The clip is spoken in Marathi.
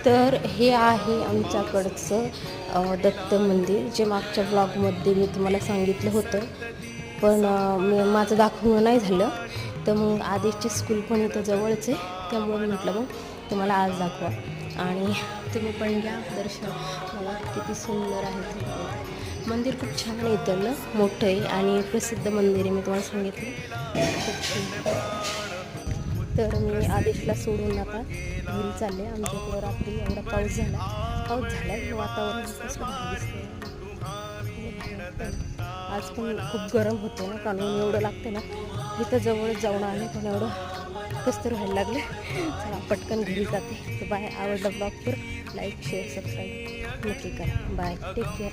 तर हे आहे आमच्याकडचं दत्त मंदिर, जे मागच्या ब्लॉगमध्ये मी तुम्हाला सांगितलं होतं, पण माझं दाखवणं नाही झालं. तर मग आदेशची स्कूल पण इथं जवळच आहे, त्यामुळे म्हटलं मग तुम्हाला आज दाखवा. आणि तुम्ही पण घ्या दर्शन. बघा किती सुंदर आहे ते मंदिर, खूप छान आहे. इथलं मोठं आहे आणि प्रसिद्ध मंदिर आहे, मी तुम्हाला सांगितलं खूप सुंदर. तर मी आदेशला सोडून आता घरी चालले. आमच्या इकडं रात्री एवढा पाऊस झाला आहे. वातावरण कसं भारी दिसतंय. आज पण खूप गरम होतं ना, कारण एवढं लागतं ना. इथं जवळच जाऊन आले, पण एवढं कसं व्हायला लागलं. चला पटकन घरी जाते. तर बाय. आवडला ब्लॉग तर लाईक शेअर सबस्क्राईब नक्की करा. Bye, take care.